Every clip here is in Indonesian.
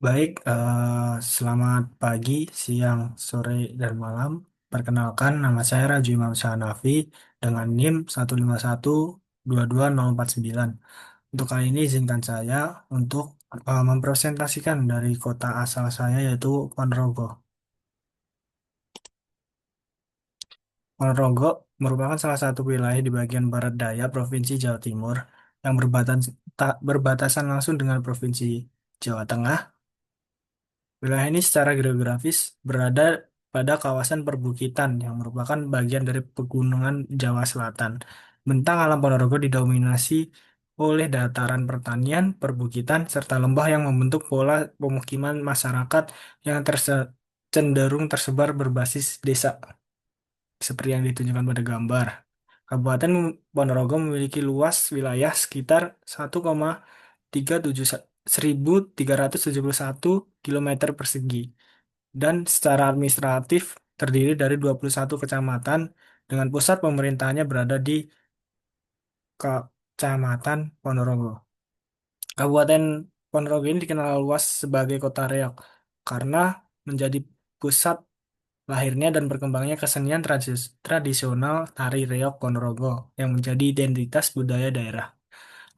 Baik, selamat pagi, siang, sore, dan malam. Perkenalkan, nama saya Raju Imam Syahnafi dengan NIM 151 22049. Untuk kali ini izinkan saya untuk mempresentasikan dari kota asal saya yaitu Ponorogo. Ponorogo merupakan salah satu wilayah di bagian barat daya Provinsi Jawa Timur yang berbatasan langsung dengan Provinsi Jawa Tengah. Wilayah ini secara geografis berada pada kawasan perbukitan yang merupakan bagian dari pegunungan Jawa Selatan. Bentang alam Ponorogo didominasi oleh dataran pertanian, perbukitan, serta lembah yang membentuk pola pemukiman masyarakat yang cenderung tersebar berbasis desa, seperti yang ditunjukkan pada gambar. Kabupaten Ponorogo memiliki luas wilayah sekitar 1,371 kilometer persegi dan secara administratif terdiri dari 21 kecamatan dengan pusat pemerintahannya berada di Kecamatan Ponorogo. Kabupaten Ponorogo ini dikenal luas sebagai kota reok karena menjadi pusat lahirnya dan berkembangnya kesenian tradisional tari reok Ponorogo yang menjadi identitas budaya daerah.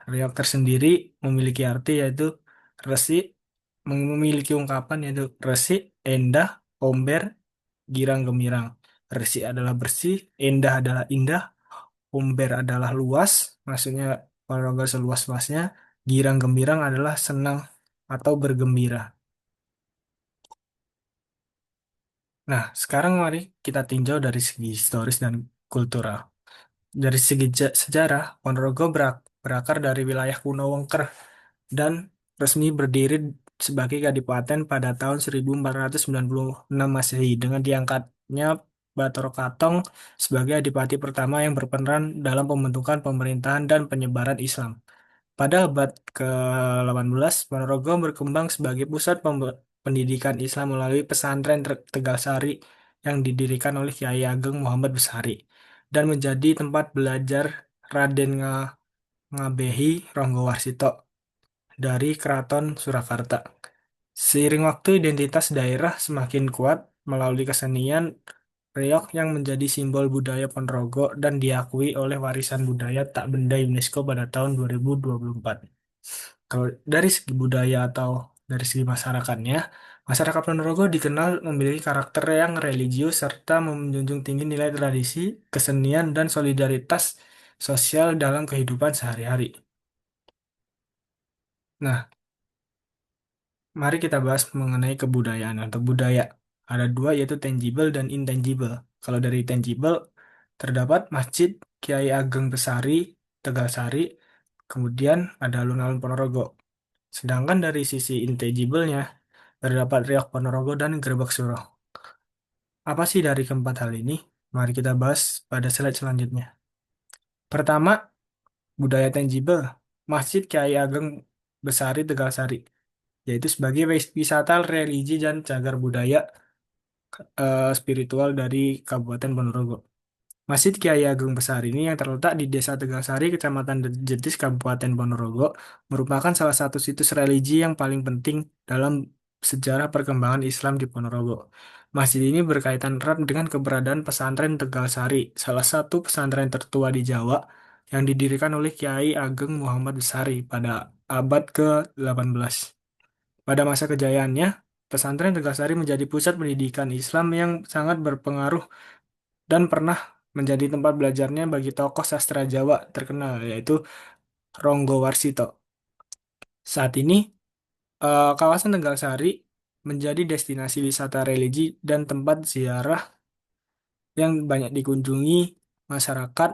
Reok tersendiri memiliki arti yaitu resi, memiliki ungkapan yaitu resi, endah, omber, girang gembirang. Resi adalah bersih, endah adalah indah, omber adalah luas, maksudnya Ponorogo seluas-luasnya. Girang gembirang adalah senang atau bergembira. Nah, sekarang mari kita tinjau dari segi historis dan kultural. Dari segi sejarah, Ponorogo berakar dari wilayah kuno Wengker dan resmi berdiri sebagai kadipaten pada tahun 1496 Masehi dengan diangkatnya Bathara Katong sebagai adipati pertama yang berperan dalam pembentukan pemerintahan dan penyebaran Islam. Pada abad ke-18, Ponorogo berkembang sebagai pusat pendidikan Islam melalui pesantren Tegalsari yang didirikan oleh Kiai Ageng Muhammad Besari dan menjadi tempat belajar Raden Ngabehi Ronggowarsito dari Keraton Surakarta. Seiring waktu, identitas daerah semakin kuat melalui kesenian reog yang menjadi simbol budaya Ponorogo dan diakui oleh Warisan Budaya Tak Benda UNESCO pada tahun 2024. Kalau dari segi budaya atau dari segi masyarakatnya, masyarakat Ponorogo dikenal memiliki karakter yang religius serta menjunjung tinggi nilai tradisi, kesenian, dan solidaritas sosial dalam kehidupan sehari-hari. Nah, mari kita bahas mengenai kebudayaan atau budaya. Ada dua yaitu tangible dan intangible. Kalau dari tangible terdapat Masjid Kiai Ageng Besari Tegalsari, kemudian ada alun-alun Ponorogo. Sedangkan dari sisi intangible-nya terdapat Riok Ponorogo dan Gerbek Suro. Apa sih dari keempat hal ini? Mari kita bahas pada slide selanjutnya. Pertama, budaya tangible. Masjid Kiai Ageng Besari Tegalsari, yaitu sebagai wisata religi dan cagar budaya spiritual dari Kabupaten Ponorogo. Masjid Kiai Agung Besar ini yang terletak di Desa Tegalsari, Kecamatan Jetis, Kabupaten Ponorogo, merupakan salah satu situs religi yang paling penting dalam sejarah perkembangan Islam di Ponorogo. Masjid ini berkaitan erat dengan keberadaan pesantren Tegalsari, salah satu pesantren tertua di Jawa yang didirikan oleh Kiai Ageng Muhammad Besari pada abad ke-18. Pada masa kejayaannya, pesantren Tegalsari menjadi pusat pendidikan Islam yang sangat berpengaruh dan pernah menjadi tempat belajarnya bagi tokoh sastra Jawa terkenal, yaitu Ronggo Warsito. Saat ini, kawasan Tegalsari menjadi destinasi wisata religi dan tempat ziarah yang banyak dikunjungi masyarakat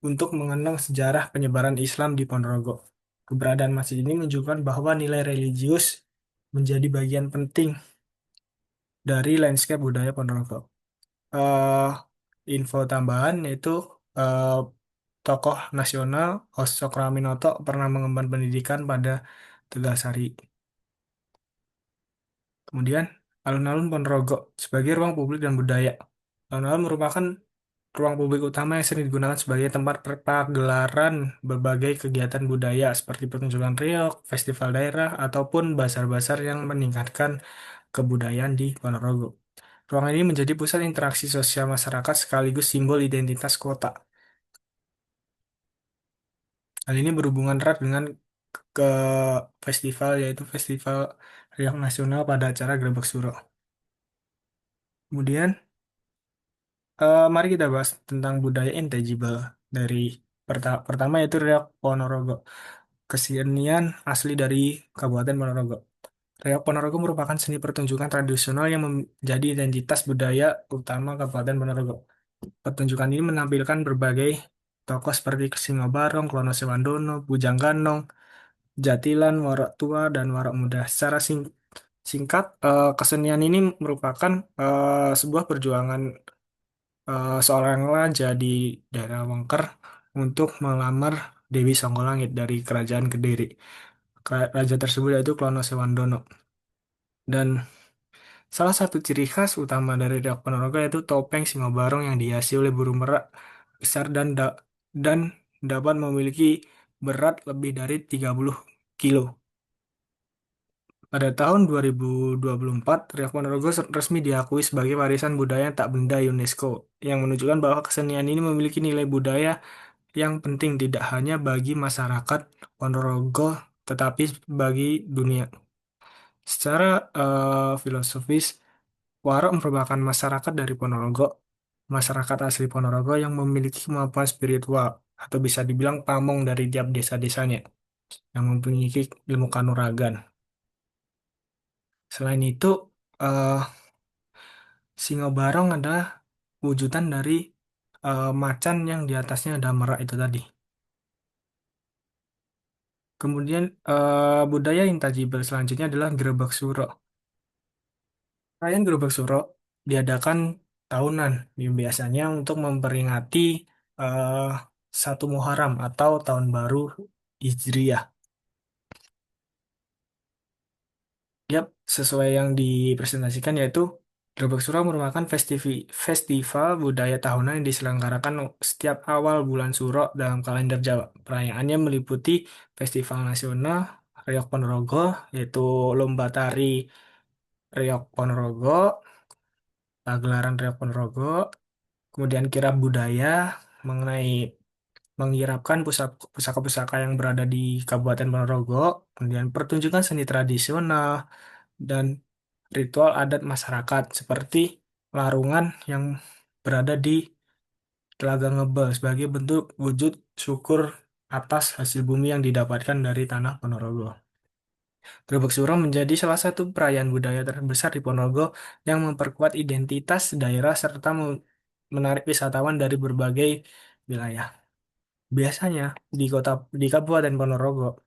untuk mengenang sejarah penyebaran Islam di Ponorogo. Keberadaan masjid ini menunjukkan bahwa nilai religius menjadi bagian penting dari landscape budaya Ponorogo. eh Info tambahan yaitu eh, tokoh nasional Osok Raminoto pernah mengemban pendidikan pada Tegasari. Kemudian alun-alun Ponorogo sebagai ruang publik dan budaya. Alun-alun merupakan ruang publik utama yang sering digunakan sebagai tempat pagelaran berbagai kegiatan budaya seperti pertunjukan reok, festival daerah, ataupun bazar-bazar yang meningkatkan kebudayaan di Ponorogo. Ruangan ini menjadi pusat interaksi sosial masyarakat sekaligus simbol identitas kota. Hal ini berhubungan erat dengan ke festival, yaitu Festival Riok Nasional pada acara Grebek Suro. Kemudian, mari kita bahas tentang budaya intangible dari pertama yaitu Riok Ponorogo, kesenian asli dari Kabupaten Ponorogo. Riok Ponorogo merupakan seni pertunjukan tradisional yang menjadi identitas budaya utama Kabupaten Ponorogo. Pertunjukan ini menampilkan berbagai tokoh seperti Singo Barong, Klono Sewandono, Bujang Ganong, Jatilan, Warak Tua, dan Warak Muda. Secara singkat, kesenian ini merupakan sebuah perjuangan seorang raja di daerah Wengker untuk melamar Dewi Songgolangit dari Kerajaan Kediri. Raja tersebut yaitu Klono Sewandono. Dan salah satu ciri khas utama dari Riok Ponorogo yaitu topeng Singo Barong yang dihiasi oleh burung merak besar dan dapat memiliki berat lebih dari 30 kilo. Pada tahun 2024, Riok Ponorogo resmi diakui sebagai warisan budaya tak benda UNESCO, yang menunjukkan bahwa kesenian ini memiliki nilai budaya yang penting tidak hanya bagi masyarakat Ponorogo, tetapi bagi dunia. Secara filosofis, Warok merupakan masyarakat dari Ponorogo, masyarakat asli Ponorogo yang memiliki kemampuan spiritual, atau bisa dibilang pamong dari tiap desa-desanya, yang memiliki ilmu kanuragan. Selain itu, eh, Singo Barong adalah wujudan dari macan yang di atasnya ada merak itu tadi. Kemudian budaya intangible selanjutnya adalah Grebek Suro. Perayaan Grebek Suro diadakan tahunan, biasanya untuk memperingati eh, satu Muharram atau Tahun Baru Hijriah. Yap, sesuai yang dipresentasikan yaitu Grebek Suro merupakan festival budaya tahunan yang diselenggarakan setiap awal bulan Suro dalam kalender Jawa. Perayaannya meliputi Festival Nasional Riok Ponorogo, yaitu lomba tari Riok Ponorogo, pagelaran Riok Ponorogo, kemudian kirab budaya mengenai mengirapkan pusaka-pusaka yang berada di Kabupaten Ponorogo, kemudian pertunjukan seni tradisional, dan ritual adat masyarakat seperti larungan yang berada di Telaga Ngebel sebagai bentuk wujud syukur atas hasil bumi yang didapatkan dari tanah Ponorogo. Grebek Suro menjadi salah satu perayaan budaya terbesar di Ponorogo yang memperkuat identitas daerah serta menarik wisatawan dari berbagai wilayah. Biasanya di Kabupaten Ponorogo,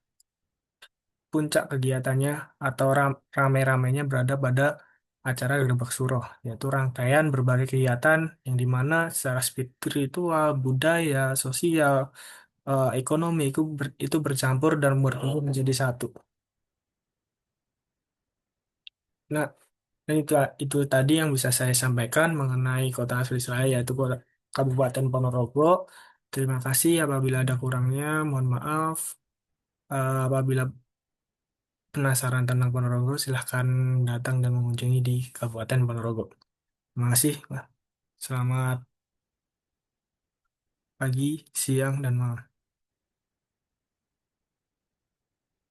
puncak kegiatannya atau rame-ramenya berada pada acara Grebek Suro, yaitu rangkaian berbagai kegiatan yang dimana secara spiritual, budaya, sosial, ekonomi itu bercampur dan berkumpul menjadi satu. Nah, dan itu tadi yang bisa saya sampaikan mengenai kota asli saya, yaitu Kabupaten Ponorogo. Terima kasih apabila ada kurangnya, mohon maaf. Apabila penasaran tentang Ponorogo, silahkan datang dan mengunjungi di Kabupaten Ponorogo. Terima kasih. Selamat pagi, siang, dan malam.